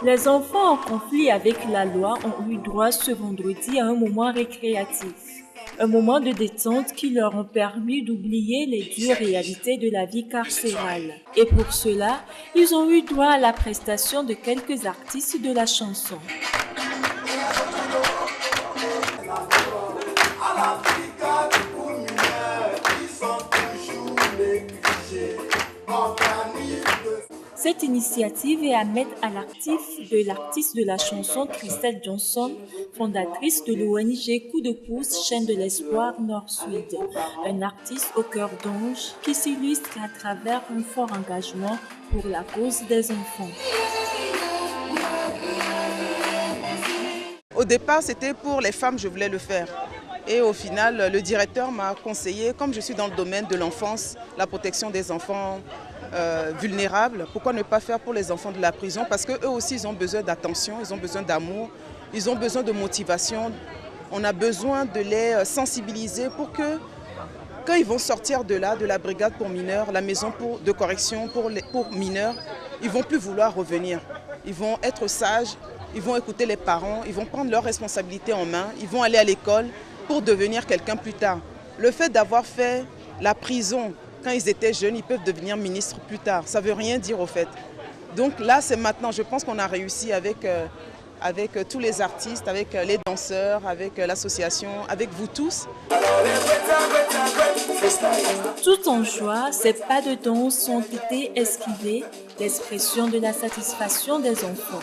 Les enfants en conflit avec la loi ont eu droit ce vendredi à un moment récréatif, un moment de détente qui leur a permis d'oublier les dures réalités de la vie carcérale. Et pour cela, ils ont eu droit à la prestation de quelques artistes de la chanson. Cette initiative est à mettre à l'actif de l'artiste de la chanson Christelle Johnson, fondatrice de l'ONG Coup de pouce Chaîne de l'Espoir Nord-Sud, un artiste au cœur d'ange qui s'illustre à travers un fort engagement pour la cause des enfants. Au départ, c'était pour les femmes, je voulais le faire. Et au final, le directeur m'a conseillé, comme je suis dans le domaine de l'enfance, la protection des enfants vulnérables, pourquoi ne pas faire pour les enfants de la prison? Parce qu'eux aussi, ils ont besoin d'attention, ils ont besoin d'amour, ils ont besoin de motivation. On a besoin de les sensibiliser pour que, quand ils vont sortir de là, de la brigade pour mineurs, la maison de correction pour mineurs, ils ne vont plus vouloir revenir. Ils vont être sages, ils vont écouter les parents, ils vont prendre leurs responsabilités en main, ils vont aller à l'école pour devenir quelqu'un plus tard. Le fait d'avoir fait la prison quand ils étaient jeunes, ils peuvent devenir ministres plus tard. Ça ne veut rien dire au fait. Donc là, c'est maintenant. Je pense qu'on a réussi avec tous les artistes, avec les danseurs, avec l'association, avec vous tous. Tout en joie, ces pas de danse ont été esquivés, l'expression de la satisfaction des enfants.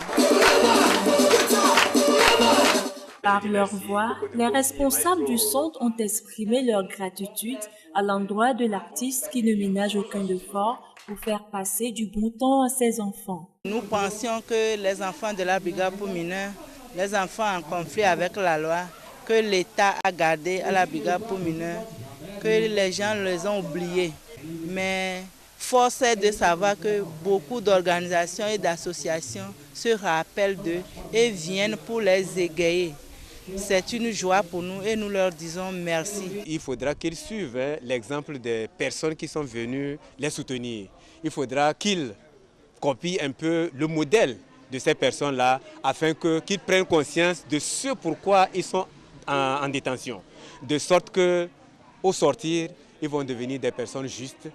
Par leur voix, les responsables du centre ont exprimé leur gratitude à l'endroit de l'artiste qui ne ménage aucun effort pour faire passer du bon temps à ses enfants. Nous pensions que les enfants de la brigade pour mineurs, les enfants en conflit avec la loi, que l'État a gardé à la brigade pour mineurs, que les gens les ont oubliés. Mais force est de savoir que beaucoup d'organisations et d'associations se rappellent d'eux et viennent pour les égayer. C'est une joie pour nous et nous leur disons merci. Il faudra qu'ils suivent l'exemple des personnes qui sont venues les soutenir. Il faudra qu'ils copient un peu le modèle de ces personnes-là afin qu'ils prennent conscience de ce pourquoi ils sont en détention. De sorte qu'au sortir, ils vont devenir des personnes justes.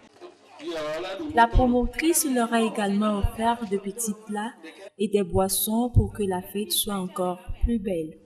La promotrice leur a également offert de petits plats et des boissons pour que la fête soit encore plus belle.